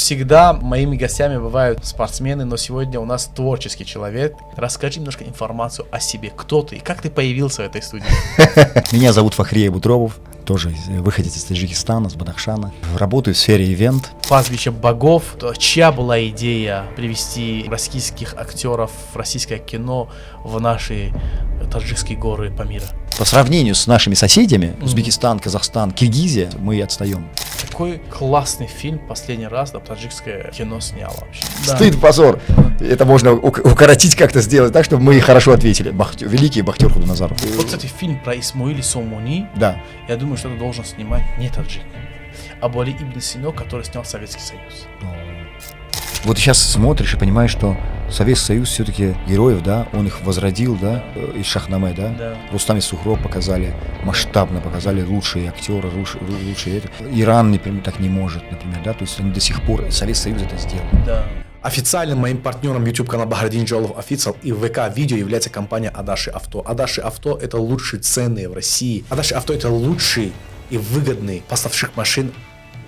Всегда моими гостями бывают спортсмены, но сегодня у нас творческий человек. Расскажи немножко информацию о себе. Кто ты и как ты появился в этой студии? Меня зовут Фахри Абутробов, тоже выходец из Таджикистана, с Бадахшана. Работаю в сфере ивент. Пастбище богов. Чья была идея привести российских актеров в российское кино в наши таджикские горы Памира? По сравнению с нашими соседями, Узбекистан, Казахстан, Киргизия, мы отстаем. Какой классный фильм последний раз таджикское кино сняло вообще? Стыд, позор. Это можно укоротить как-то, сделать так, чтобы мы хорошо ответили. Великий Бахтер Худуназаров. Вот, кстати, фильм про Исмаили Сомони. Да. Я думаю, что это должен снимать не таджик, а Али ибн Сино, который снял Советский Союз. Вот сейчас смотришь и понимаешь, что Советский Союз все-таки героев, да, он их возродил, да, из Шахнаме, да. Рустам и Сухроб показали, масштабно показали лучшие актеры, лучшие это. Иран, например, так не может, например, да, то есть они до сих пор, Советский Союз это сделал. Да. Официальным моим партнером YouTube-канала Бахрадин Джалов Official и ВК-видео является компания Адаши Авто. Адаши Авто – это лучшие цены в России. Адаши Авто – это лучший и выгодный поставщик машин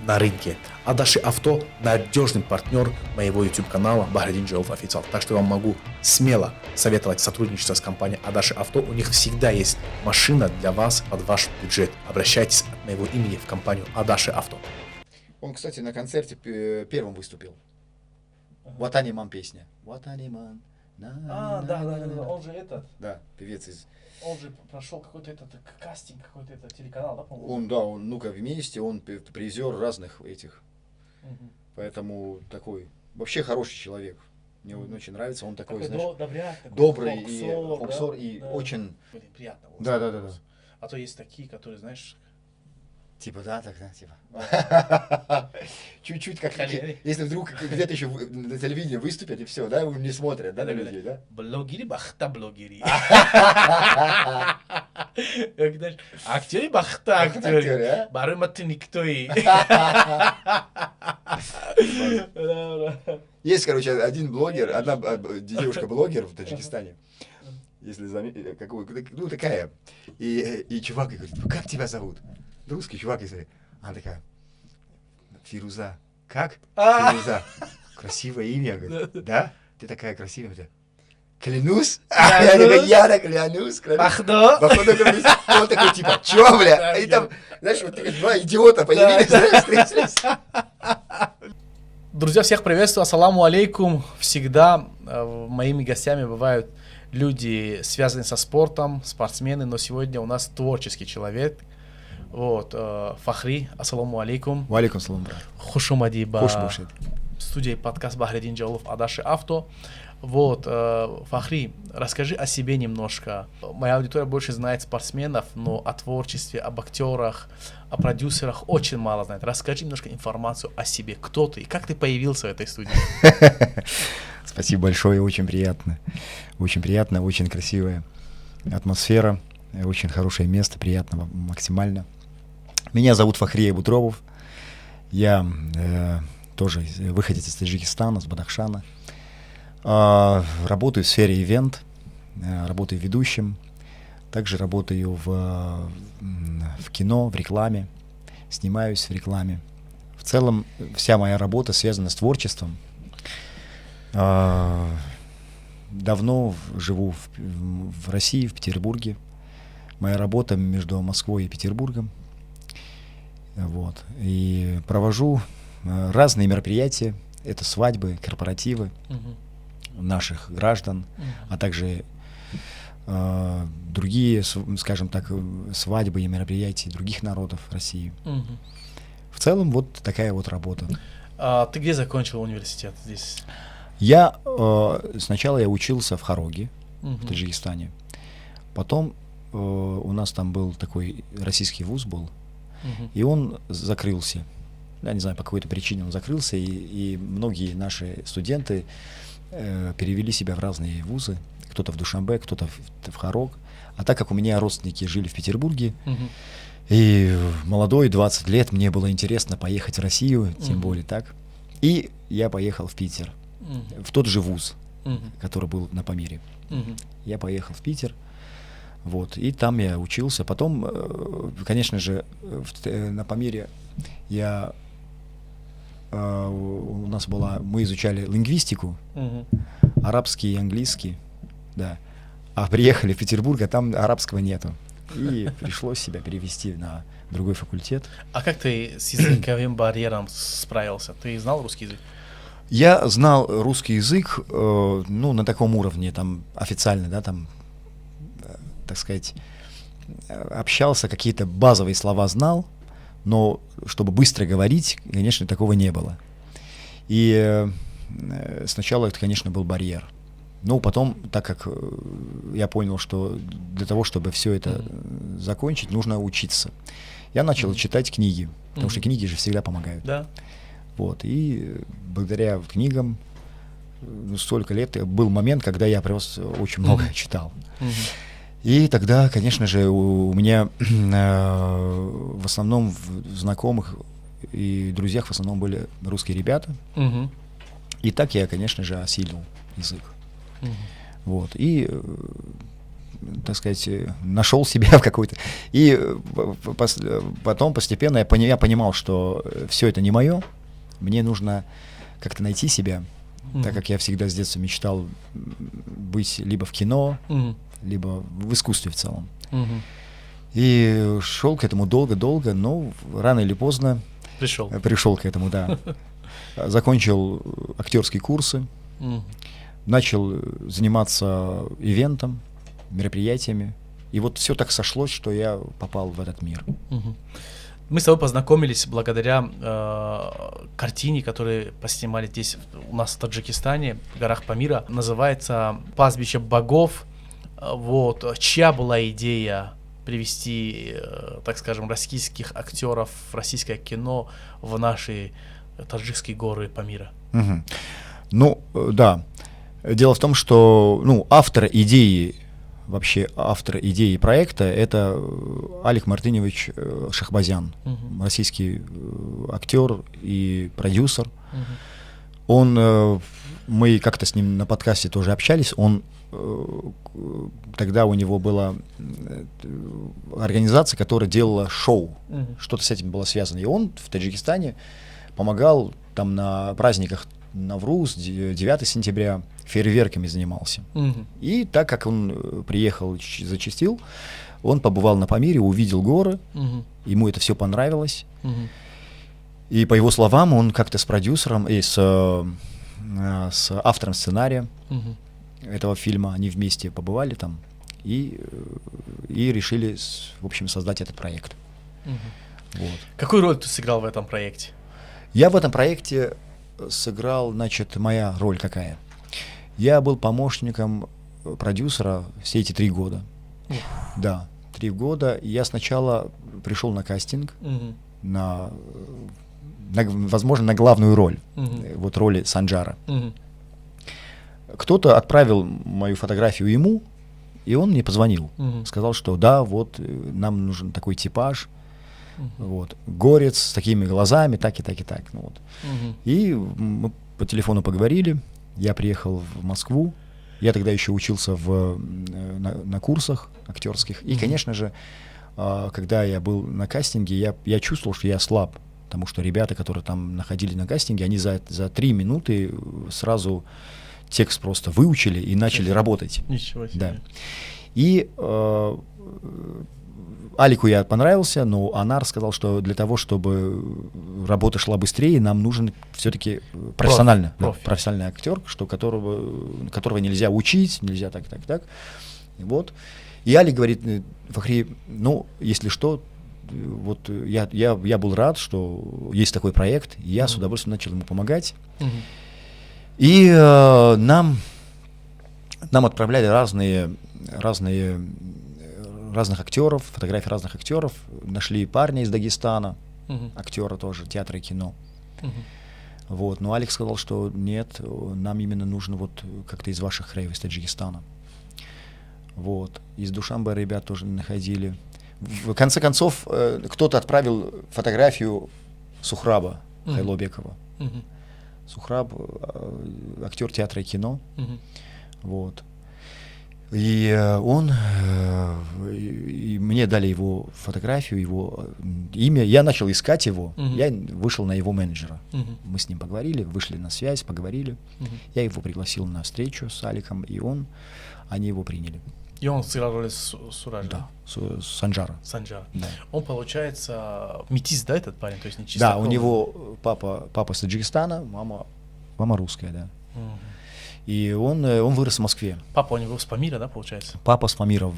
на рынке. Адаши Авто – надежный партнер моего YouTube-канала Бахрадин Джалов Official. Так что я вам могу смело советовать сотрудничество с компанией Адаши Авто. У них всегда есть машина для вас под ваш бюджет. Обращайтесь от моего имени в компанию Адаши Авто. Он, кстати, на концерте первым выступил. Ватаниман песня. Ватаниман. Да, он же этот. Да, певец из... Он же прошел какой-то кастинг, какой-то телеканал, да, по-моему? Он, ну-ка, вместе, он призер разных этих. Поэтому такой, вообще хороший человек. Мне он очень нравится, он такой, знаешь, добрый и фоксор, и очень... Приятно. Да. А то есть такие, которые, знаешь... Типа, да, типа. Чуть-чуть как... Если вдруг где-то еще на телевидении выступят, и все, да, его не смотрят, да, на людей, да? Блогери, бахта блогери. Актери, бахта актери. Барыматы никто и... Есть, короче, один блогер, одна девушка-блогер в Таджикистане. Если заметить, ну такая. И чувак говорит, как тебя зовут? Русский чувак, если... Она такая, Фируза. Как? Фируза. Красивое имя, говорит. Да? Ты такая красивая. Клянусь? Я так клянусь. Бахдо. Он такой, типа, чё, бля? И там, знаешь, вот такие два идиота появились, встретились. Друзья, всех приветствую, ассаламу алейкум. Всегда моими гостями бывают люди, связанные со спортом, спортсмены, но сегодня у нас творческий человек. Вот, Фахри, ассаламу алейкум. Валейкум салам, брат. Хушумади ба Хушбушет. студии подкаст Бахрадин Джалов Адаши Авто. Вот, Фахри, расскажи о себе немножко. Моя аудитория больше знает спортсменов, но о творчестве, об актерах, о продюсерах очень мало знает. Расскажи немножко информацию о себе. Кто ты и как ты появился в этой студии? Спасибо большое, очень приятно. Очень приятно, очень красивая атмосфера, очень хорошее место, приятно максимально. Меня зовут Фахри Абутробов. Я тоже выходец из Таджикистана, с Бадахшана. Работаю в сфере ивент, работаю ведущим. Также работаю в кино, в рекламе, снимаюсь в рекламе. В целом вся моя работа связана с творчеством. Давно живу в России, в Петербурге. Моя работа между Москвой и Петербургом. Вот. И провожу разные мероприятия. Это свадьбы, корпоративы наших граждан, а также другие, скажем так, свадьбы и мероприятия других народов России. В целом вот такая вот работа. Ты где закончил университет здесь? Сначала я учился в Хароге, в Таджикистане. Потом у нас там был такой российский вуз был, и он закрылся. Я не знаю, по какой-то причине он закрылся, и многие наши студенты перевели себя в разные вузы. Кто-то в Душанбе, кто-то в Харог. А так как у меня родственники жили в Петербурге, и молодой, 20 лет, мне было интересно поехать в Россию, тем более так. И я поехал в Питер, в тот же вуз, который был на Памире. Я поехал в Питер, вот, и там я учился. Потом, конечно же, на Памире у нас была, мы изучали лингвистику, арабский и английский, да. А приехали в Петербург, а там арабского нету. И пришлось себя перевести на другой факультет. А как ты с языковым барьером справился? Ты знал русский язык? Я знал русский язык, ну, на таком уровне, там, официально, да, там, так сказать, общался, какие-то базовые слова знал, но чтобы быстро говорить, конечно, такого не было. И сначала это, конечно, был барьер. Но потом, так как я понял, что для того, чтобы все это закончить, нужно учиться, я начал читать книги, потому что книги же всегда помогают. Да. Вот, и благодаря книгам столько лет был момент, когда я просто очень много читал. И тогда, конечно же, у меня в основном в знакомых и друзьях в основном были русские ребята. И так я, конечно же, осилил язык. Вот, и, так сказать, нашел себя в какой-то... И потом постепенно я понимал, что все это не мое, мне нужно как-то найти себя, так как я всегда с детства мечтал быть либо в кино, либо в искусстве в целом. И шел к этому долго-долго, но рано или поздно пришел к этому, да. Закончил актерские курсы, начал заниматься ивентом, мероприятиями. И вот все так сошлось, что я попал в этот мир. Мы с тобой познакомились благодаря картине, которую поснимали здесь у нас в Таджикистане, в горах Памира. Называется «Пастбище богов». Вот. Чья была идея привести, так скажем, российских актеров, российское кино в наши таджикские горы Памира? Ну, да. Дело в том, что автор идеи проекта — это Алик Мартынович Шахбазян, российский актер и продюсер. Мы как-то с ним на подкасте тоже общались. Тогда у него была организация, которая делала шоу, что-то с этим было связано. И он в Таджикистане помогал там на праздниках Навруз, 9 сентября, фейерверками занимался. И так как он приехал, зачастил, он побывал на Памире, увидел горы, ему это все понравилось. И по его словам, он как-то с продюсером и с автором сценария этого фильма, они вместе побывали там и решили, в общем, создать этот проект. Вот. Какую роль ты сыграл в этом проекте? Я в этом проекте сыграл, значит, моя роль какая? Я был помощником продюсера все эти 3 года. Да, 3 года. Я сначала пришел на кастинг, возможно, на главную роль, вот роли Санджара. Кто-то отправил мою фотографию ему, и он мне позвонил. Сказал, что да, вот нам нужен такой типаж, вот, горец с такими глазами, так и так и так. Ну, вот. И мы по телефону поговорили, я приехал в Москву, я тогда еще учился на курсах актерских, и, конечно же, когда я был на кастинге, я чувствовал, что я слаб, потому что ребята, которые там находили на кастинге, они за 3 минуты сразу текст просто выучили и начали работать. Ничего себе. Да. И Алику я понравился, но Анар сказал, что для того, чтобы работа шла быстрее, нам нужен все-таки профессиональный актер, которого нельзя учить, нельзя так. Вот. И Алик говорит: Фахри, если что, вот я был рад, что есть такой проект, и я с удовольствием начал ему помогать. И нам отправляли разных актеров, фотографии разных актеров. Нашли парня из Дагестана, актера тоже, театра и кино. Вот. Но Алекс сказал, что нет, нам именно нужно вот как-то из ваших краев, из Таджикистана. Вот. Из Душанбе ребят тоже находили. В конце концов, кто-то отправил фотографию Сухраба Хайлобекова. Сухраб, актер театра и кино. Вот. И мне дали его фотографию, его имя. Я начал искать его. Я вышел на его менеджера. Мы с ним поговорили, вышли на связь, поговорили. Я его пригласил на встречу с Аликом, и они его приняли. И он сыграл роль Сураджа? Да, Санджара. Санджара. Да. Он, получается, метис, да, этот парень? То есть не чисто Да, у него папа с Таджикистана, мама русская, да. И он вырос в Москве. Папа у него с Памира, да, получается? Папа с Памира.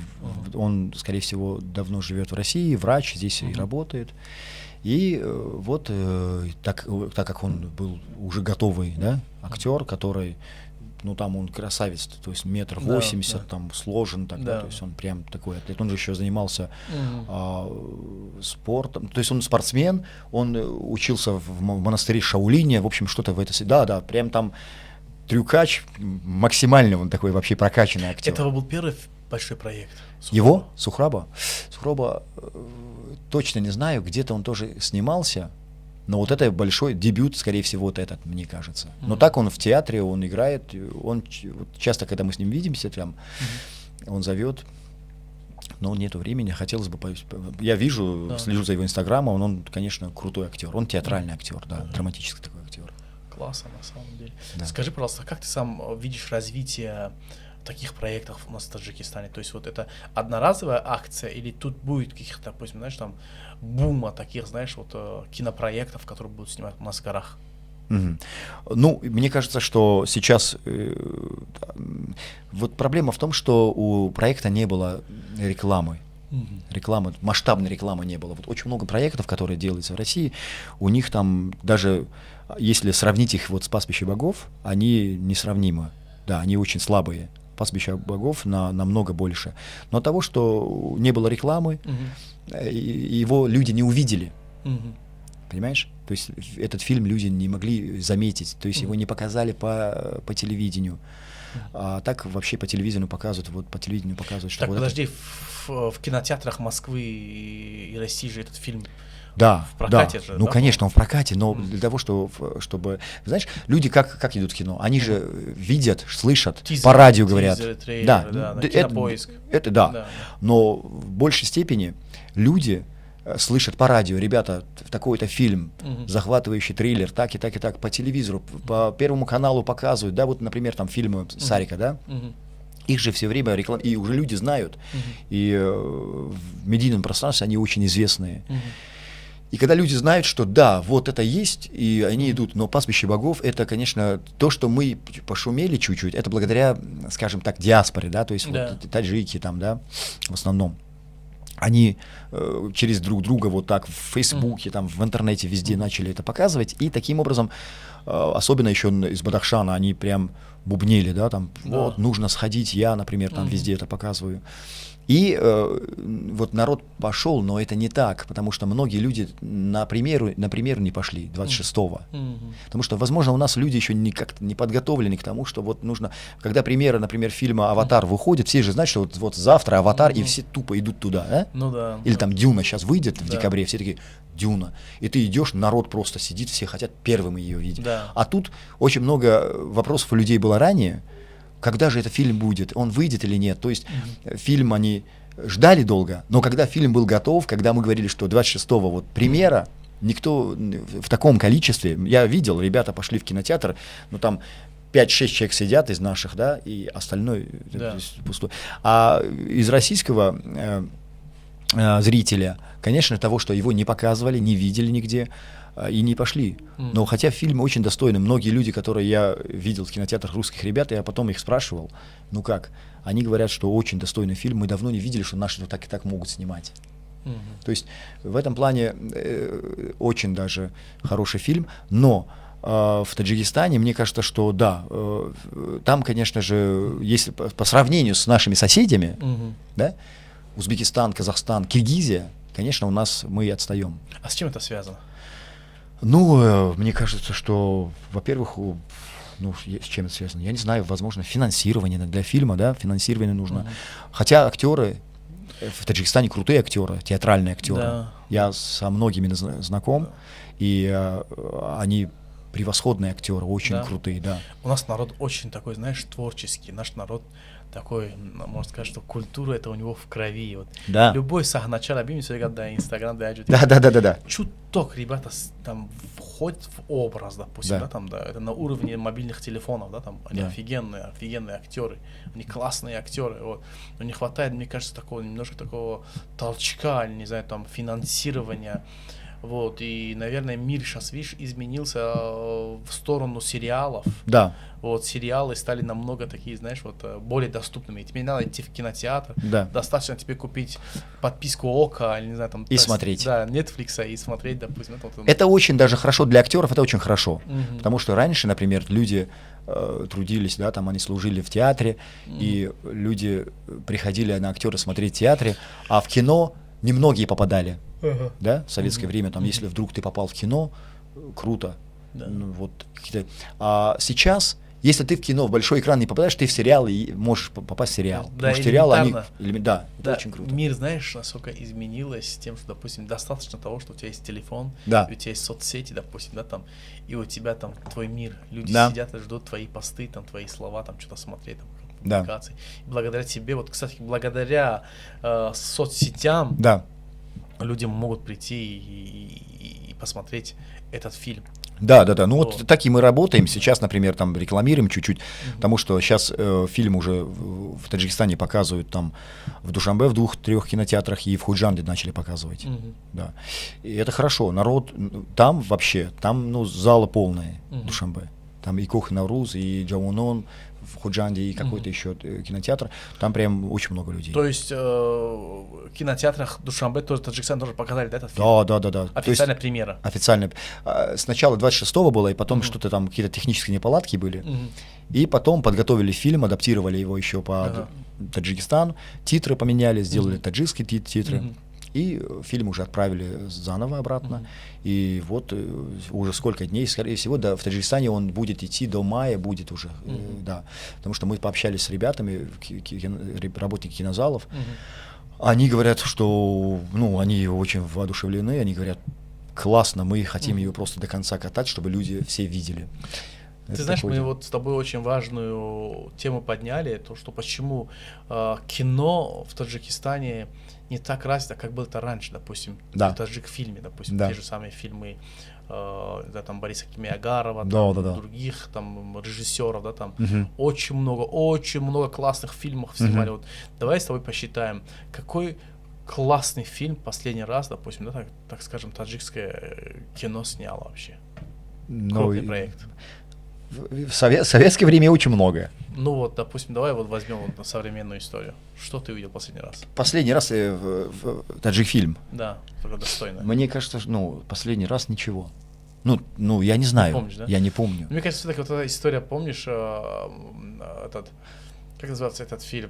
Он, скорее всего, давно живет в России, врач, здесь и работает. И вот так как он был уже готовый, да, актер, который, ну там он красавец, то есть 1,80 м, там сложен, так, да, то есть он прям такой атлет. Он же еще занимался спортом, то есть он спортсмен, он учился в монастыре Шаолине, в общем, что-то в это... Да, прям там трюкач, максимально он такой вообще прокачанный актер. Это был первый большой проект? Его? Сухраба? Сухраба, точно не знаю, где-то он тоже снимался, но вот это большой дебют, скорее всего, вот этот, мне кажется. Но так он в театре, он играет, он часто, когда мы с ним видимся, там, он зовет, но нету времени, хотелось бы... Я вижу, слежу за его инстаграмом, он, конечно, крутой актер, он театральный актер, да, драматический такой актер. Классно, на самом деле. Да. Скажи, пожалуйста, как ты сам видишь развитие таких проектов у нас в Таджикистане? То есть вот это одноразовая акция или тут будет каких-то, допустим, знаешь, там бума таких, знаешь, вот кинопроектов, которые будут снимать у нас в горах? Ну, мне кажется, что сейчас вот проблема в том, что у проекта не было рекламы. Рекламы, масштабной рекламы не было. Вот очень много проектов, которые делаются в России, у них там даже, если сравнить их вот с «Пастбищем богов», они несравнимы. Да, они очень слабые. «Пастбище богов» намного больше. Но от того, что не было рекламы, его люди не увидели. Понимаешь? То есть этот фильм люди не могли заметить, то есть его не показали по телевидению. А так вообще по телевидению показывают, что так, вот подожди, в кинотеатрах Москвы и России же этот фильм в прокате да. же, Ну, да, конечно, он в прокате, но для того, чтобы... Знаешь, люди как идут в кино? Они же видят, слышат, тизеры, по радио говорят. Трейлеры, Да, на Кинопоиск. Это да. Но в большей степени люди слышат по радио: ребята, такой-то фильм, захватывающий триллер, так и так и так, по телевизору, по Первому каналу показывают, да, вот, например, там фильмы Сарика, да, их же все время рекламируют, и уже люди знают, и в медийном пространстве они очень известные. И когда люди знают, что да, вот это есть, и они идут, но «Пастбище богов» — это, конечно, то, что мы пошумели чуть-чуть, это благодаря, скажем так, диаспоре, да, то есть вот таджики там, да, в основном. Они через друг друга вот так в Фейсбуке, там, в интернете везде начали это показывать, и таким образом, особенно еще из Бадахшана, они прям бубнили, да, там, вот, нужно сходить, я, например, там везде это показываю. И вот народ пошел, но это не так, потому что многие люди на премьеру не пошли 26-го. Потому что, возможно, у нас люди еще никак не подготовлены к тому, что вот нужно... Когда премьера, например, фильма «Аватар» выходит, все же знают, что вот завтра «Аватар», и все тупо идут туда, да? Ну да. Или там «Дюна» сейчас выйдет в декабре, все такие: «Дюна». И ты идешь, народ просто сидит, все хотят первым ее видеть. Да. А тут очень много вопросов у людей было ранее. Когда же этот фильм будет, он выйдет или нет. То есть фильм они ждали долго, но когда фильм был готов, когда мы говорили, что 26-го вот премьера, никто в таком количестве, я видел, ребята пошли в кинотеатр, но там 5-6 человек сидят из наших, да, и остальное пустой. А из российского зрителя, конечно, того, что его не показывали, не видели нигде, и не пошли. Но хотя фильм очень достойный. Многие люди, которые я видел в кинотеатрах русских ребят, я потом их спрашивал, ну как? Они говорят, что очень достойный фильм, мы давно не видели, что наши так и так могут снимать. То есть в этом плане очень даже хороший фильм, но в Таджикистане, мне кажется, что да, там, конечно же, если по сравнению с нашими соседями, да, Узбекистан, Казахстан, Киргизия, конечно, мы отстаем. А с чем это связано? Ну, мне кажется, что, во-первых, с чем это связано? Я не знаю, возможно, финансирование для фильма, да, финансирование нужно. Хотя актеры в Таджикистане крутые актеры, театральные актеры. Да. Я со многими знаком, и они превосходные актеры, очень крутые, да. У нас народ очень такой, знаешь, творческий. Наш народ такой, можно сказать, что культура это у него в крови. Вот. Да. Любой сахначар, да, Инстаграм, да, Да. чуток ребята там входят в образ, допустим, Да. Там, да, это на уровне мобильных телефонов, да, там, они Да. офигенные актеры, они классные актеры, вот. Но не хватает, мне кажется, такого, немножко такого толчка, не знаю, там, финансирования, вот, и, наверное, мир сейчас, видишь, изменился в сторону сериалов. Да. Вот, сериалы стали намного такие, знаешь, вот, более доступными. Тебе не надо идти в кинотеатр. Да. Достаточно тебе купить подписку ОККО, или, не знаю, там... И смотреть. Да, Netflix, и смотреть, допустим. Это очень даже хорошо для актеров, это очень хорошо. Мгм. Потому что раньше, например, люди трудились, да, там они служили в театре, и люди приходили на актера смотреть в театре, а в кино немногие попадали. Да, в советское время, там, если вдруг ты попал в кино, круто. Да. Ну, вот, а сейчас, если ты в кино, в большой экран не попадаешь, ты в сериал и можешь попасть в сериал. Да, потому что сериалы, они... элементарно. Да, это Да, очень круто. мир, знаешь, насколько изменилось тем, что, допустим, достаточно того, что у тебя есть телефон, Да. и у тебя есть соцсети, допустим, да, там, и у тебя там твой мир, люди Да. сидят и ждут твои посты, там, твои слова, там, что-то смотреть, там, Да. публикации. И благодаря тебе, вот, кстати, благодаря соцсетям Да. люди могут прийти и посмотреть этот фильм. Да. Ну Вот. вот так и мы работаем. Сейчас, например, там рекламируем чуть-чуть, потому что сейчас фильм уже в Таджикистане показывают там в Душанбе в 2-3 кинотеатрах и в Худжанде начали показывать. Да. И это хорошо. Народ там вообще, там ну зала полная в Душанбе. Там и Кох Навруз, и Джаунон в Худжанде, и какой-то еще кинотеатр. Там прям очень много людей. То есть в кинотеатрах Душанбе тоже, Таджикистан тоже показали, да, этот фильм? Да. Официальная премьера. Официально. Сначала 26-го было, и потом что-то там, какие-то технические неполадки были. И потом подготовили фильм, адаптировали его еще по Таджикистану, титры поменяли, сделали таджикские титры. И фильм уже отправили заново обратно. И вот уже сколько дней, скорее всего, да, в Таджикистане он будет идти до мая, будет уже, да. Потому что мы пообщались с ребятами, работники кинозалов. Они говорят, что, ну, они очень воодушевлены, они говорят, классно, мы хотим ее просто до конца катать, чтобы люди все видели. Ты Это знаешь, такой- мы вот с тобой очень важную тему подняли, то, что почему кино в Таджикистане не так развито, как было это раньше, допустим, Да. в таджик-фильме, допустим, Да. те же самые фильмы, да, там, Бориса Кимиагарова, Да, там, да. других там режиссеров, да, там, Мгм. очень много классных фильмов снимали. Вот, давай с тобой посчитаем, какой классный фильм последний раз, допустим, да, так скажем, таджикское кино сняло вообще. Ну, Крупный и проект. в советское время очень много. Ну вот, допустим, давай вот возьмем вот на современную историю. Что ты увидел последний раз? Последний раз таджик-фильм. Да, только достойно. Мне кажется, последний раз ничего. Ну, я не знаю. помнишь, да? Я не помню. Мне кажется, все-таки вот эта история, помнишь, как называется этот фильм?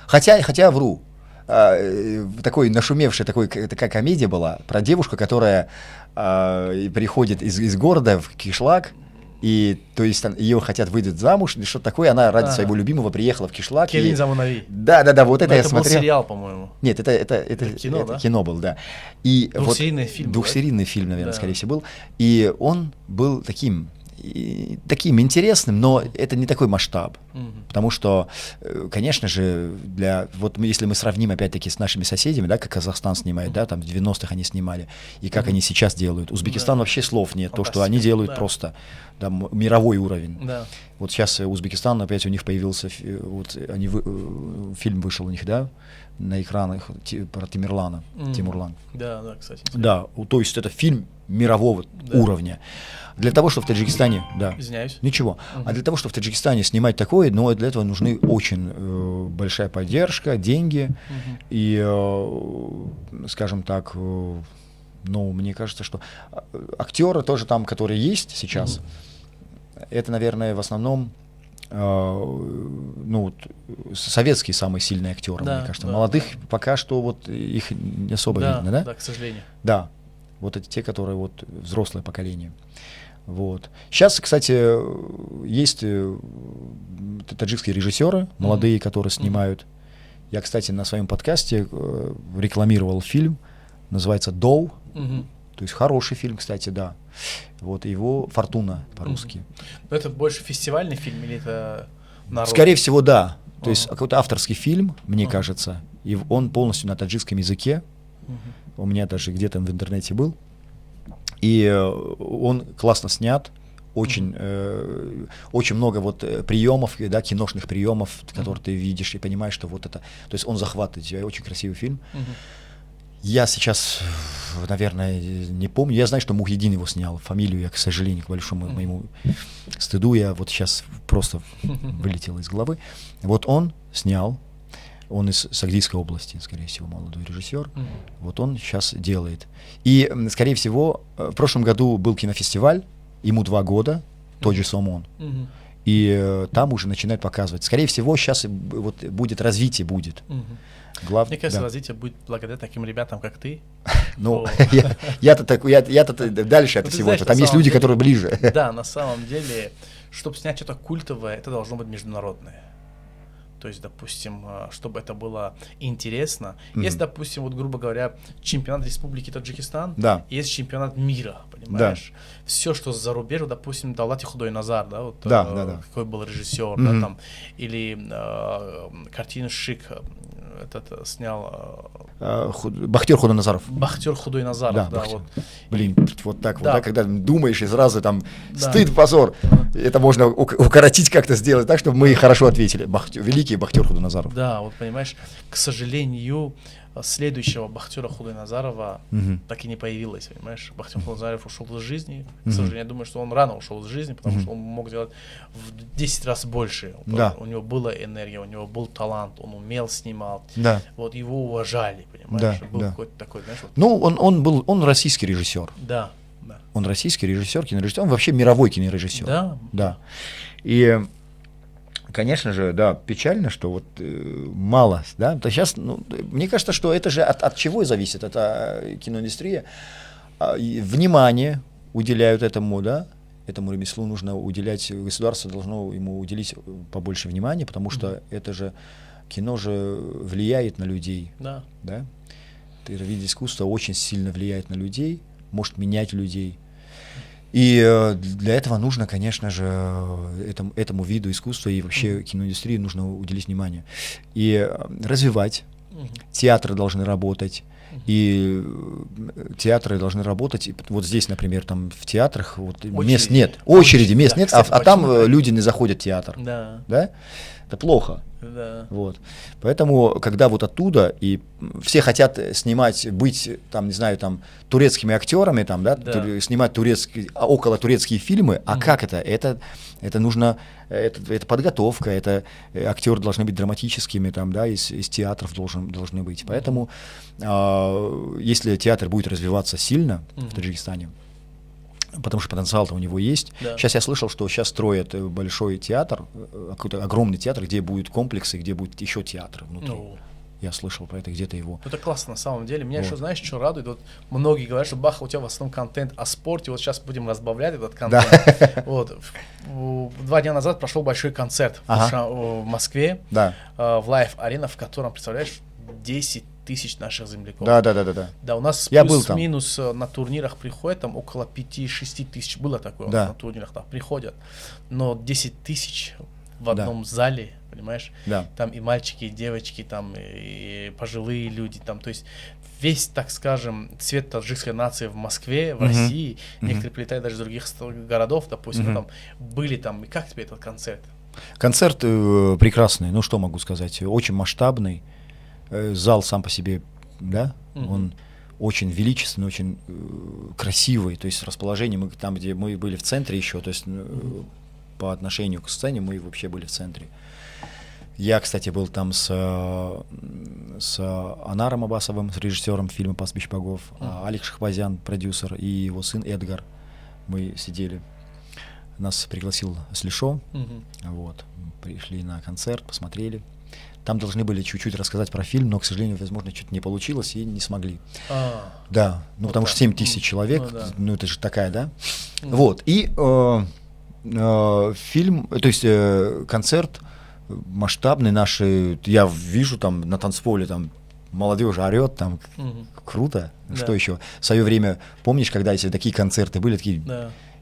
Хотя вру. Такой нашумевшая такая комедия была про девушку, которая приходит из города в Кишлак, и то есть ее хотят выдать замуж, или что-то такое, она ради своего любимого приехала в Кишлак. Келин Замунави. Да, вот это Но я это был смотрел. сериал, по-моему. Нет, это кино, это да? кино был, да. И Двухсерийный фильм, Двухсерийный фильм, наверное, Да. скорее всего, был. И он был таким интересным, но это не такой масштаб. Потому что, конечно же, если мы сравним опять-таки с нашими соседями, да, как Казахстан снимает, да, там в 90-х они снимали, и как они сейчас делают. Узбекистан вообще слов нет, то, что они Фантастика, делают да. просто мировой уровень. Да. Вот сейчас Узбекистан, опять у них появился, фильм вышел у них, да, на экранах про Тимурлана. Да, кстати. Да, то есть это фильм мирового уровня. Для того, чтобы в Таджикистане, да, Извиняюсь. ничего. А для того, чтобы в Таджикистане снимать такое, для этого нужны очень большая поддержка, деньги и, скажем так, мне кажется, что актеры тоже там, которые есть сейчас, это, наверное, в основном советские самые сильные актеры, Да, мне кажется. да, Молодых пока что вот их не особо видно, да? Да, к сожалению. Да, вот это те, которые вот взрослое поколение. Вот. Сейчас, кстати, есть таджикские режиссеры, молодые, которые снимают. Я, кстати, на своем подкасте рекламировал фильм, называется «Доу». То есть хороший фильм, кстати, да. Вот его «Фортуна» по-русски. Но это больше фестивальный фильм или это народный? Скорее всего, да. То есть какой-то авторский фильм, мне кажется, и он полностью на таджикском языке. У меня даже где-то в интернете был. И он классно снят. Очень, очень много вот приемов, да, киношных приемов, которые ты видишь и понимаешь, что вот это... То есть он захватывает тебя. Очень красивый фильм. Я сейчас, наверное, не помню. Я знаю, что Мухиддин его снял. Фамилию я, к сожалению, к большому моему стыду, я вот сейчас просто вылетел из головы. Вот он снял. Он из Сагдийской области, скорее всего, молодой режиссер. Вот он сейчас делает. И, скорее всего, в прошлом году был кинофестиваль, ему 2 года, тот же Сомон. И там уже начинают показывать. Скорее всего, сейчас вот будет развитие будет. Мне кажется, развитие будет благодаря таким ребятам, как ты. Ну, я-то дальше от всего. Там есть люди, которые ближе. Да, на самом деле, чтобы снять что-то культовое, это должно быть международное. То есть, допустим, чтобы это было интересно. Есть, допустим, вот, грубо говоря, чемпионат Республики Таджикистан, есть чемпионат мира, понимаешь? Все, что за рубежом, допустим, Давлати Худой-Назар, да, вот какой был режиссер, да, там, или картину «Шик» этот снял... Бахтер Худой-Назаров. Бахтер Худой-Назаров, да, вот. Блин, вот так вот, да, когда думаешь и сразу там стыд, позор. Это можно укоротить как-то, сделать так, чтобы мы хорошо ответили. Великий Бахтер Худой-Назаров. Да, вот понимаешь, к сожалению, следующего Бахтера Худой-Назарова так и не появилось, понимаешь. Бахтер Худой-Назаров ушел из жизни. К сожалению, я думаю, что он рано ушел из жизни, потому что он мог делать в 10 раз больше. У него была энергия, у него был талант, он умел снимать. Вот его уважали, понимаешь. Был какой-то такой, знаешь. Вот. Ну, он российский режиссер. Да. Он российский режиссер, кинорежиссер, он вообще мировой кинорежиссер. Да. И конечно же, да, печально, что вот мало, да. То сейчас, мне кажется, что это же от чего зависит, это киноиндустрия. Внимание уделяют этому, да, этому ремеслу нужно уделять, государство должно ему уделить побольше внимания, потому что это же, кино же влияет на людей. Да. Это вид искусства очень сильно влияет на людей, может менять людей. И для этого нужно, конечно же, этому виду искусства и вообще киноиндустрии нужно уделить внимание. И развивать. Театры должны работать. И театры должны работать. И вот здесь, например, там в театрах вот, мест нет. Очереди, мест нет, кстати, а там люди не заходят в театр. Да? Это плохо. Вот. Поэтому, когда вот оттуда, и все хотят снимать, быть, там, не знаю, там, турецкими актерами, там, да. Снимать около турецкие фильмы, а как это? Это нужно, это подготовка, это актеры должны быть драматическими, там, да, из театров должны быть. Поэтому, если театр будет развиваться сильно в Таджикистане, потому что потенциал-то у него есть. Сейчас я слышал, что сейчас строят большой театр, какой-то огромный театр, где будут комплексы, где будет еще театр внутри. Я слышал про это, где-то его. Это классно на самом деле. Меня еще, знаешь, что радует? Вот многие говорят, что Баха, у тебя в основном контент о спорте. Вот сейчас будем разбавлять этот контент. Вот. 2 дня назад прошел большой концерт в Москве, в Live Arena, в котором, представляешь, 10 тысяч наших земляков. Да, у нас плюс-минус на турнирах приходят, там около 5-6 тысяч было такое на турнирах, там приходят. Но 10 тысяч в одном зале, понимаешь? Там и мальчики, и девочки, там и пожилые люди, там, то есть весь, так скажем, цвет таджикской нации в Москве, в России, некоторые прилетают даже из других городов, допустим, там были там. И как тебе этот концерт? Концерт прекрасный, ну что могу сказать, очень масштабный. Зал сам по себе, да, он очень величественный, очень красивый, то есть расположение, мы там, где мы были в центре еще, то есть по отношению к сцене мы вообще были в центре. Я, кстати, был там с Анаром Абасовым, с режиссером фильма «Пастбище богов», Алик Шахбазян, продюсер, и его сын Эдгар. Мы сидели, нас пригласил Слишо, вот, пришли на концерт, посмотрели. Там должны были чуть-чуть рассказать про фильм, но, к сожалению, возможно, что-то не получилось и не смогли. Да, ну потому что 7 тысяч человек, ну это же такая, да? Вот, и фильм, то есть концерт масштабный наш, я вижу там на танцполе, там молодежь орет, там круто, что еще? В свое время, помнишь, когда если такие концерты были, такие...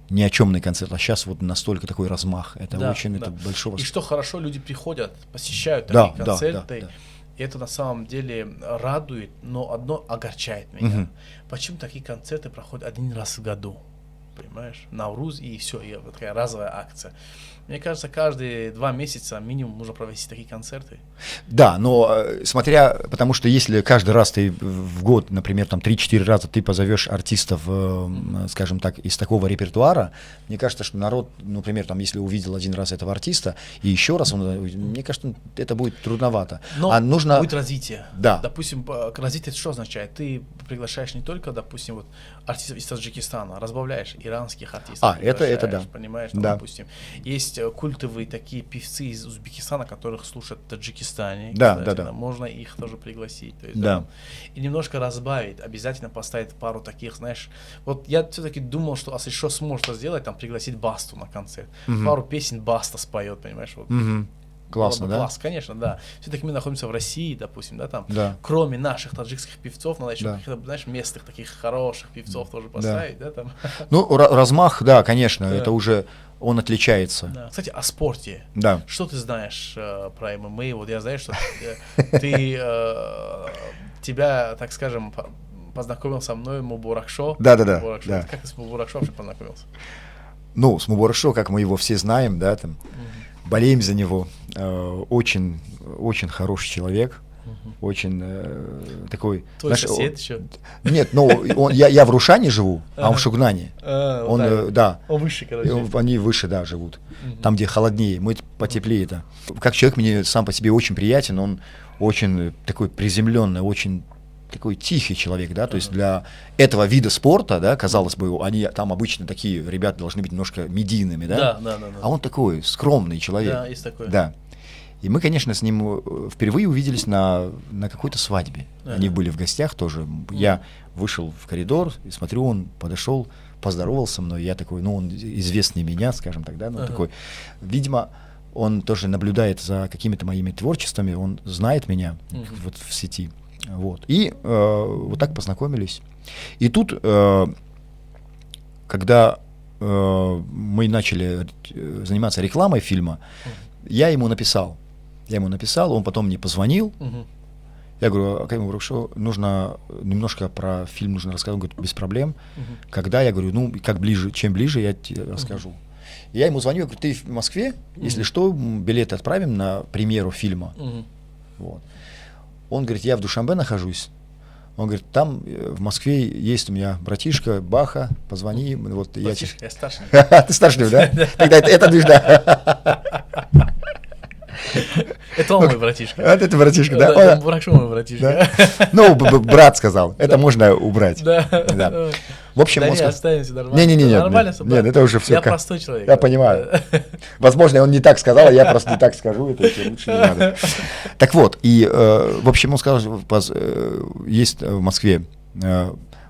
ни о чемный концерт, а сейчас вот настолько такой размах. Это Да, очень да. это большого. И что хорошо, люди приходят, посещают Да, такие да, концерты. да, да. И это на самом деле радует, но одно огорчает меня. Мгм. Почему такие концерты проходят один раз в году? Понимаешь? Наурuz и все, и вот такая разовая акция. Мне кажется, каждые 2 месяца минимум нужно провести такие концерты. Да, но смотря, потому что если каждый раз ты в год, например, там 3-4 раза ты позовешь артистов, скажем так, из такого репертуара, мне кажется, что народ, например, там, если увидел один раз этого артиста и еще раз, мне кажется, это будет трудновато. Но А нужно... будет развитие. Да. Допустим, развитие что означает? Ты приглашаешь не только, допустим, вот артистов из Таджикистана, разбавляешь иранских артистов. Это да. приглашаешь, понимаешь? Там, Да. допустим, есть культовые такие певцы из Узбекистана, которых слушают в Таджикистане. Да, кстати, да. Можно их тоже пригласить. То есть, Да. И немножко разбавить. Обязательно поставить пару таких, знаешь. Вот я все-таки думал, что если что сможет сделать, там пригласить Басту на концерт. Мгм. Пару песен Баста споет, понимаешь? Вот. Мгм. Классно, Было бы да? класс, конечно, да. Все-таки мы находимся в России, допустим, да, там. Да. Кроме наших таджикских певцов, надо еще Да. каких-то, знаешь, местных таких хороших певцов тоже поставить, да, там. Ну, размах, да, конечно, Да. это уже он отличается. Да. Кстати, о спорте. Да. Что ты знаешь про ММА? Вот я знаю, что ты, тебя, так скажем, познакомил со мной Мубуракшо. Да-да-да, Мубуракшо. да. Как ты с Мубуракшо вообще познакомился? Ну, с Мубарашо, как мы его все знаем, да, там, болеем за него. Очень, очень хороший человек, очень такой... Твой знаешь, сосед еще? Нет, ну, я в Рушане живу, а он в Шугнане. Он, да, Он выше, короче. они выше, да, живут. Там, где холоднее, мы потеплее, да. Как человек мне сам по себе очень приятен, он очень такой приземленный, очень такой тихий человек, да, то есть для этого вида спорта, да, казалось бы, они там обычно такие ребята должны быть немножко медийными, да, Да. а он такой скромный человек. Да, есть такое. Да. И мы, конечно, с ним впервые увиделись на какой-то свадьбе. Они были в гостях тоже. Я вышел в коридор и смотрю, он подошел, поздоровался со мной. Я такой, ну, он известный меня, скажем так, да, ну, такой. Видимо, он тоже наблюдает за какими-то моими творчествами, он знает меня вот в сети. Вот. И вот так познакомились. И тут, когда мы начали заниматься рекламой фильма, я ему написал, он потом мне позвонил. Я говорю, Аким Рукшо, нужно немножко про фильм нужно рассказать. Он говорит, без проблем. Когда, я говорю, ну, как ближе, чем ближе, я тебе расскажу. Я ему звоню, я говорю, ты в Москве? Если что, билеты отправим на премьеру фильма. Вот. Он говорит, я в Душанбе нахожусь. Он говорит, там в Москве есть у меня братишка Баха, позвони. Вот Братишка, я старший. Ты старший, да? Тогда это нужно. Это он мой братишка. Это братишка, да? Это Буракшо мой братишка. Ну, брат сказал, это можно убрать. Да. В общем, Да он не, сказал... оставимся нормально. Не-не-не, Нормально всё, нет, да. это уже все. Я простой человек. Я понимаю. Возможно, он не так сказал, а я просто не так скажу, это тебе лучше не надо. Так вот, и, в общем, он сказал, есть в Москве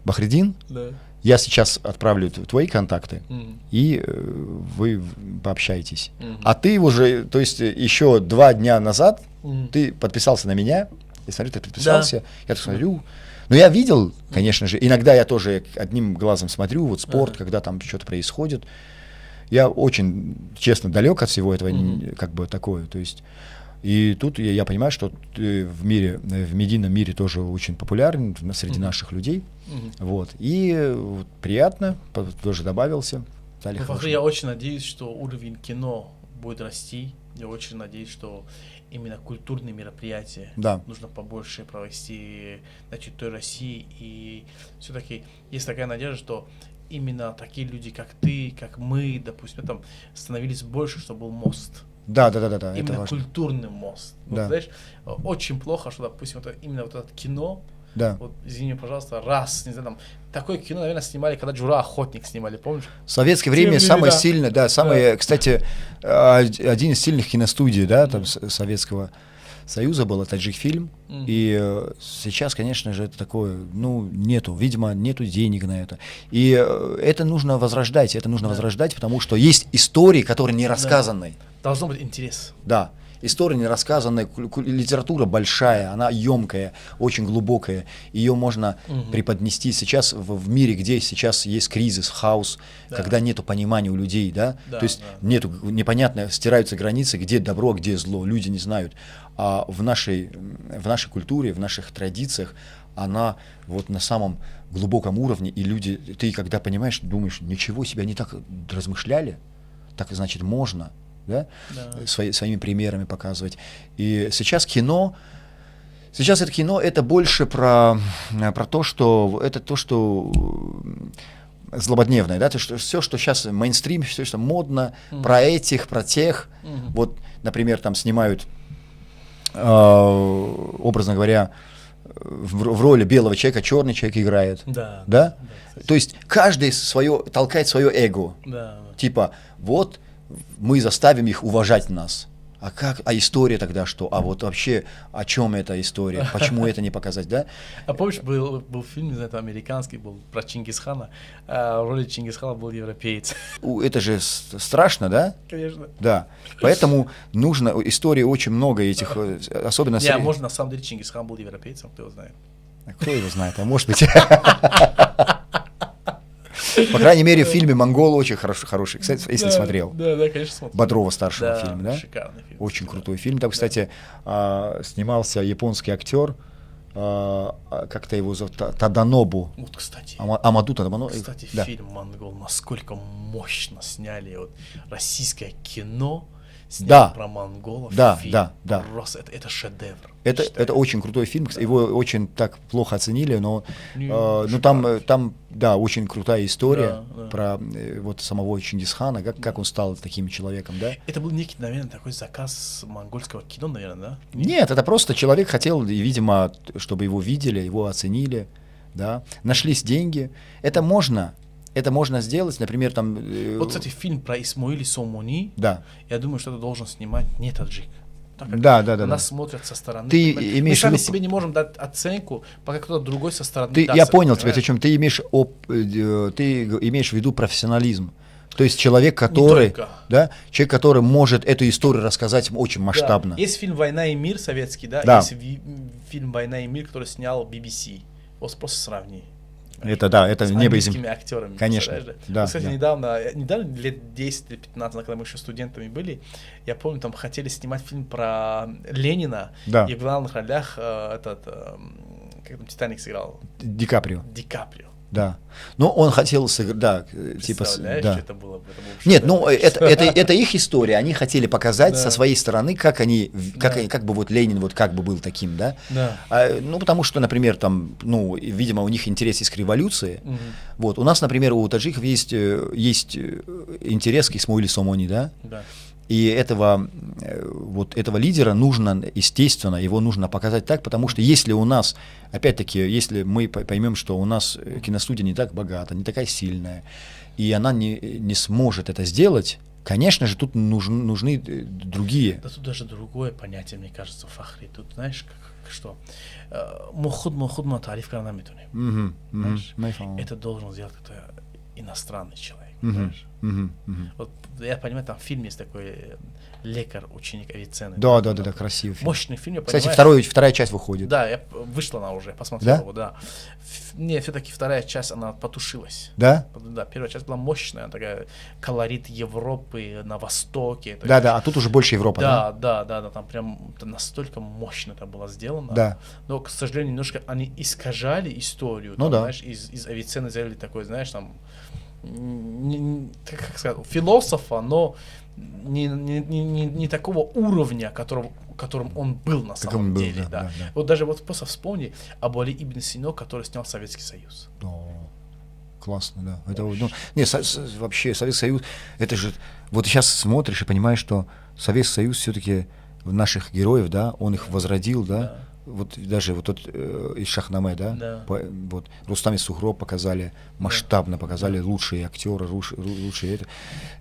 Бахридин, Да. я сейчас отправлю твои контакты, и вы пообщаетесь. А ты уже, то есть еще 2 дня назад ты подписался на меня, я смотрю, ты подписался, я так смотрю. Но я видел, конечно же, иногда я тоже одним глазом смотрю, вот спорт, когда там что-то происходит. Я очень, честно, далек от всего этого, как бы такое, то есть... И тут я понимаю, что ты в мире, в медийном мире тоже очень популярен среди наших людей. Вот. И вот, приятно, тоже добавился. Стали хорошими. Я очень надеюсь, что уровень кино будет расти. Я очень надеюсь, что именно культурные мероприятия нужно побольше провести на территории России. И все-таки есть такая надежда, что именно такие люди, как ты, как мы, допустим, там становились больше, чтобы был мост. Да, Именно это важно. культурный мост. Да. Вот, знаешь, очень плохо, что, допустим, именно вот это кино, вот, извини, пожалуйста, раз, не знаю, там, такое кино, наверное, снимали, когда Джура Охотник снимали, помнишь? В советское время самое сильное, кстати, один из сильных киностудий, да, там, Советского Союза был Таджикфильм, и сейчас, конечно же, это такое, ну, видимо, нету денег на это. И это нужно возрождать, потому что есть истории, которые не рассказаны. Должно быть интерес. Да. история не рассказанная, литература большая, она емкая, очень глубокая. Ее можно преподнести сейчас в мире, где сейчас есть кризис, хаос, когда нету понимания у людей, да? То есть нету, непонятно, стираются границы, где добро, где зло, люди не знают. А в нашей культуре, в наших традициях она вот на самом глубоком уровне, и люди, ты когда понимаешь, думаешь, ничего себе, они так размышляли, так значит можно, да? Своими примерами показывать. И сейчас это кино, это больше про то, что злободневное, да, то, что все, что сейчас мейнстрим, все, что модно, про этих, про тех, вот, например, там снимают, образно говоря, в роли белого человека черный человек играет, да? То есть каждый толкает свое эго, типа, вот, мы заставим их уважать нас. А история тогда что? А вот вообще, о чем эта история? Почему это не показать, да? А помнишь, был фильм, не знаю, американский был, про Чингисхана, в роли Чингисхана был европеец. Это же страшно, да? Конечно. Да. Поэтому нужно, истории очень много этих, особенно... Не, может, на самом деле Чингисхан был европейцем, кто его знает. Кто его знает, а может быть... По крайней мере, в фильме «Монгол» очень хороший, кстати, если смотрел. Да, конечно, смотрел. Бодрова-старшего фильм, да? Шикарный фильм. Очень крутой фильм. Там, кстати, снимался японский актер, как-то его зовут, Таданобу. Вот, кстати. Амаду Таданобу. Кстати, фильм «Монгол», насколько мощно сняли вот российское кино, сняли про монголов. Да. Просто это шедевр. Это очень крутой фильм, его очень так плохо оценили, но там, да, очень крутая история про вот самого Чингисхана, как он стал таким человеком, да? Это был некий, наверное, такой заказ монгольского кино, наверное, да? Нет, это просто человек хотел, видимо, чтобы его видели, его оценили, да? Нашлись деньги. Это можно сделать, например, там... Вот, кстати, фильм про Исмоили Сомони, да. Я думаю, что это должен снимать не таджик. Да. Нас смотрят со стороны. Мы сами себе не можем дать оценку, пока кто-то другой со стороны даст. Я понял тебя, о чем ты имеешь в виду профессионализм. То есть человек, который может эту историю рассказать очень масштабно. Да. Есть фильм «Война и мир» советский, да? Есть фильм «Война и мир», который снял BBC. Вот просто сравни. Это небо и земля. С актерами. Конечно. Да, кстати, недавно, лет 10 или 15, когда мы еще студентами были, я помню, там хотели снимать фильм про Ленина, и в главных ролях как там «Титаник» сыграл? Ди Каприо. Да. Ну, он хотел сыграть, да, типа... Представляешь, да. что это было? Нет, ну, это их история, они хотели показать со своей стороны, как бы вот Ленин вот как бы был таким, да? Ну, потому что, например, там, ну, видимо, у них интерес есть к революции. Вот, у нас, например, у таджиков есть интерес к Исмоили Сомони, да? И этого лидера нужно, естественно, его нужно показать так, потому что если у нас, опять-таки, если мы поймем, что у нас киностудия не так богата, не такая сильная, и она не сможет это сделать, конечно же, тут нужны другие. Да тут даже другое понятие, мне кажется, Фахри. Тут, знаешь, что? Мухуд тариф карнаметуне. Это должен сделать какой-то иностранный человек. Вот я понимаю, там фильм есть такой «Лекарь, ученик Авиценны». Да, красивый фильм. Мощный фильм, я понимаю. Кстати, вторая часть выходит. Да, вышла она уже, посмотрел его, да. Не, все-таки вторая часть, она потушилась. Да? Да, первая часть была мощная, она такая, колорит Европы на Востоке. Да, а тут уже больше Европа, да? Да, там прям настолько мощно это было сделано. Да. Но, к сожалению, немножко они искажали историю. Ну там, да. Знаешь, из Авиценны сделали такой, знаешь, там, как сказать, философа, но не такого уровня, которым он был на самом деле. Да. Вот даже вот просто вспомни об Али ибн Сино, который снял Советский Союз. Классно, да. Это, вообще Советский Союз, это же, вот сейчас смотришь и понимаешь, что Советский Союз все-таки наших героев, да, он их возродил, да. Вот даже вот тот из Шахнаме, да, вот Рустам и Сухроб показали, масштабно показали лучшие актеры, лучшие это.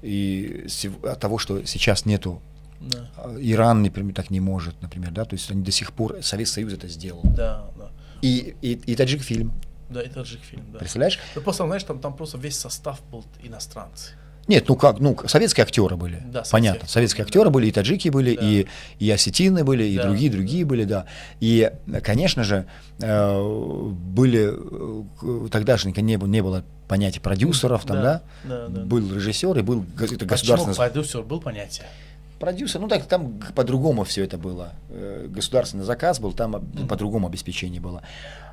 И от того, что сейчас нету, Иран, например, так не может, например, да, то есть они до сих пор, Советский Союз это сделал. Да. И таджик фильм. Да, и таджик фильм, да. Представляешь? Ну, просто, знаешь, там просто весь состав был иностранцы. Нет, ну как, ну советские актеры были, Да, понятно. Советские актеры были, и таджики были, Да. и осетины были, и Да. другие были, да. И, конечно же, были, тогда же не было понятия продюсеров, там, да? Да. Был режиссер и был это Почему государственный... продюсер был понятие? Продюсер, ну так там по-другому все это было. Государственный заказ был, там по-другому обеспечение было.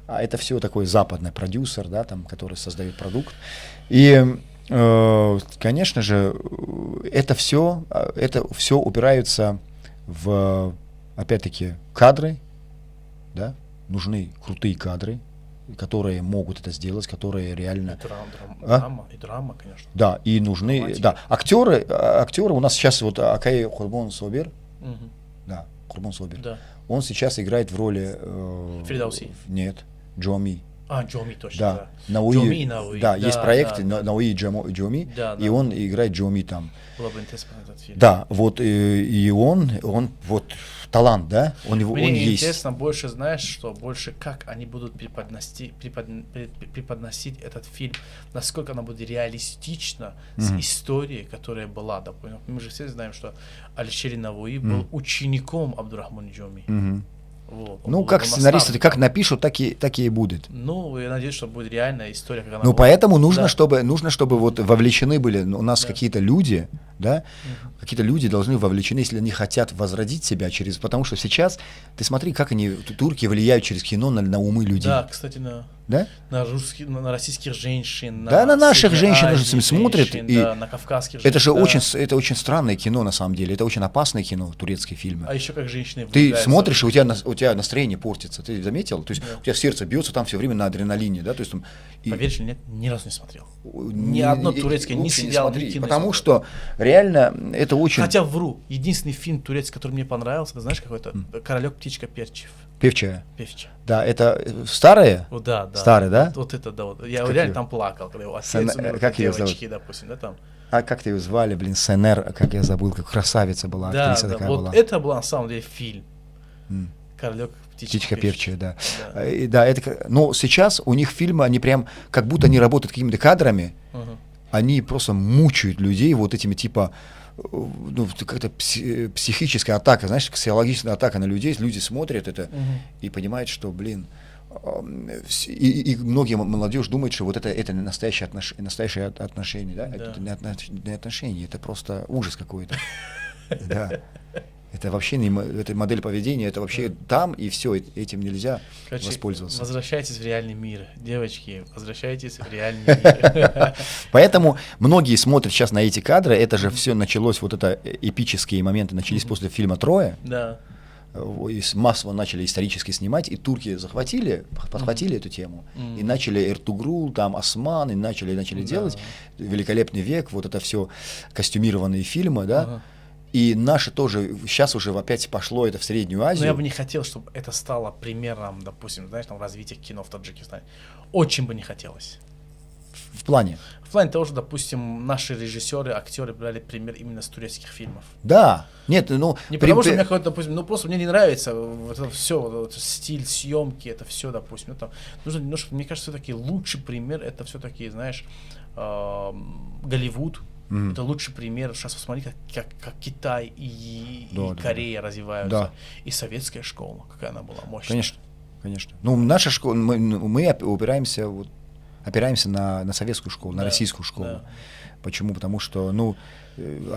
А это все такой западный продюсер, да, там, который создает продукт. И, конечно же, это все упирается в, опять-таки, кадры, да, нужны крутые кадры, которые могут это сделать, которые реально... И драма, конечно. Да, и нужны... Драматика. Да, актеры у нас сейчас вот Акай Курбон Собир, Мгм. да, Курбон Собир, Да. он сейчас играет в роли... Фирдауси. Нет, Джоми. Джоми точно, Да, да. Науи, Джоми и Науи. да, есть проект да. Науи и Джоми, Да, и да. он играет Джоми там. Было бы интересно этот фильм. Да, вот и он вот талант, да, он Мне есть. интересно больше, знаешь, что больше как они будут преподносить этот фильм, насколько она будет реалистична с историей, которая была, допустим. Мы же все знаем, что Алишер Науи был учеником Абдурахмана Джоми. Мгм. Вот, он Ну, был как его сценаристы, наставником. как напишут, так и будет. Ну, я надеюсь, что будет реальная история, как она Ну, была. поэтому нужно, Да. чтобы вот вовлечены были у нас Да. какие-то люди, да, какие-то люди должны вовлечены, если они хотят возродить себя через, потому что сейчас, ты смотри, как они, турки влияют через кино на умы людей, Да, кстати, да? на российских женщин, Да, на наших Средней женщин Азии уже смотрят, женщин, и да, на кавказских женщин. Это же да. это очень странное кино на самом деле, это очень опасное кино, турецкие фильмы. А еще как женщины Ты влюбляются. смотришь, и у тебя настроение портится, ты заметил? То есть у тебя сердце бьется там все время на адреналине, да, то есть там... Поверишь или нет, ни разу не смотрел. Ни одно турецкое, ни лучше не сериал, ни смотри, кино не потому смотрел. что реально это очень... Хотя вру. Единственный фильм турецкий, который мне понравился, ты знаешь какой-то? «Королек птичка Перчев». Певчая. Певча. Да, это старые? Вот, да. Старый, да? Вот это, да. Вот. Я Как реально её? там плакал, когда его Сан- отец умер, как её девочки, допустим, да, там. А как ее звали, блин, Сенер, как я забыл, как красавица была, Да, актриса да, такая вот была. это был на самом деле фильм. М. «Королек птичка, Птичка певчая, да. Да. Да, но сейчас у них фильмы, они прям, как будто они работают какими-то кадрами, Мгм. они просто мучают людей вот этими типа, ну, как-то психическая атака, знаешь, психологическая атака на людей, люди смотрят это и понимают, что, блин, и многие молодежь думает, что вот это настоящие отношения, да? Да. Это не отношения, это просто ужас какой-то. Да. Это вообще не это модель поведения, это вообще там и все, этим нельзя Короче, воспользоваться. возвращайтесь в реальный мир, девочки, возвращайтесь в реальный мир. Поэтому многие смотрят сейчас на эти кадры, это же все началось, вот это эпические моменты начались после фильма «Троя», Да. и массово начали исторически снимать, и турки подхватили эту тему, и начали Эртугрул, там Осман, и начали Да. делать «Великолепный век», вот это все костюмированные фильмы, да, Ага. и наши тоже, сейчас уже опять пошло это в Среднюю Но Азию. я бы не хотел, чтобы это стало примером, допустим, знаешь, там, развития кино в Таджикистане. Очень бы не хотелось. В плане. В плане того, что, допустим, наши режиссеры, актеры брали пример именно с турецких фильмов. Да, нет, ну... Не потому что у меня какой-то, допустим, ну просто мне не нравится вот это все, вот стиль съемки, это все, допустим. Ну, там, нужно немножко, мне кажется, все-таки лучший пример, это все-таки, знаешь, Голливуд. Это лучший пример. Сейчас посмотри, как Китай и Да, Корея развиваются. Да. И советская школа, какая она была мощная. Конечно, конечно. Ну, наша школа, мы опираемся на советскую школу, на Да, российскую школу. да. Почему? Потому что, ну,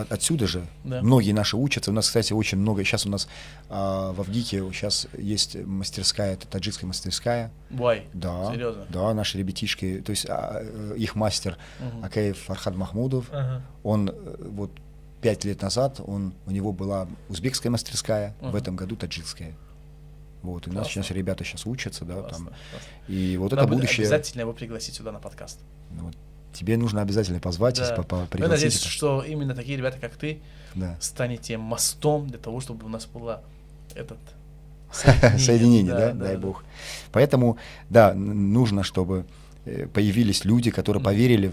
отсюда же Да. многие наши учатся. У нас, кстати, очень много. Сейчас у нас в Авгике сейчас есть мастерская, это таджикская мастерская. Вай, Да, серьезно? да, наши ребятишки, то есть их мастер Акаев Фархад Махмудов, Ага. он вот 5 лет назад, у него была узбекская мастерская, в Ага. этом году таджикская. Вот, и у нас Классно. сейчас ребята сейчас учатся, да, Классно, там. классно. И вот Надо это будет будущее. обязательно его пригласить сюда на подкаст. Вот. Тебе нужно обязательно позвать, Да. Я пригласить. надеюсь, это. что именно такие ребята, как ты, Да. станете мостом для того, чтобы у нас было этот Соединение, да, дай бог. Поэтому, да, нужно, чтобы появились люди, которые поверили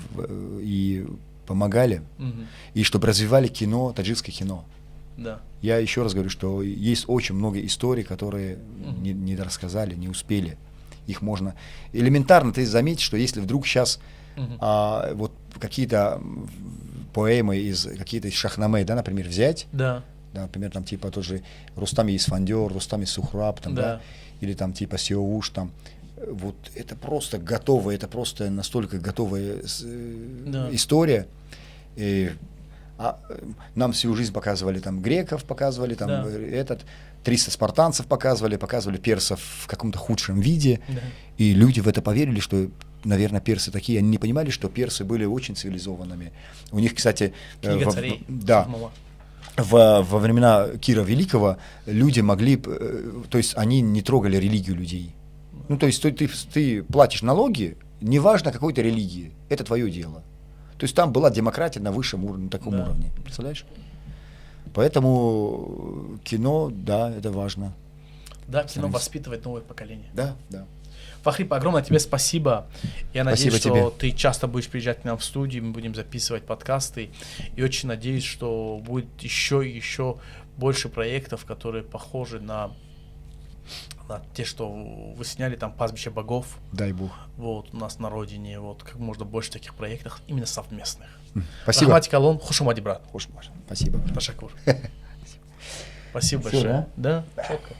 и помогали, Мгм. и чтобы развивали кино, таджикское кино. Да. Я еще раз говорю, что есть очень много историй, которые не рассказали, не успели. Их можно... Элементарно ты заметишь, что если вдруг сейчас Мгм. вот какие-то поэмы из какие-то из Шахнаме, да, например, взять, Да. да, например, там типа тоже Рустам Исфандиар, Рустам Сухраб, там, да, или там типа Сиовуш, там, вот это просто готовое, это просто настолько готовая история. И, нам всю жизнь показывали там греков, показывали там 300 спартанцев показывали персов в каком-то худшем виде, и люди в это поверили, что, наверное, персы такие, они не понимали, что персы были очень цивилизованными. У них, кстати, во времена Кира Великого люди могли, то есть они не трогали религию людей. Ну, то есть ты платишь налоги, неважно какой ты религии, это твое дело. То есть там была демократия на высшем уровне, таком уровне, представляешь? Поэтому кино, да, это важно. Да, кино воспитывает новое поколение. Да, да. Фахрип, огромное тебе спасибо. Я надеюсь, спасибо что тебе. ты часто будешь приезжать к нам в студию, мы будем записывать подкасты. И очень надеюсь, что будет еще и еще больше проектов, которые похожи на те, что вы сняли, там «Пастбище богов». Дай Бог. Вот, у нас на родине, вот, как можно больше таких проектов, именно совместных. Спасибо. Рахмати Калон, хушумади, брат. Спасибо. Ташакур. Спасибо большое. Да, четко.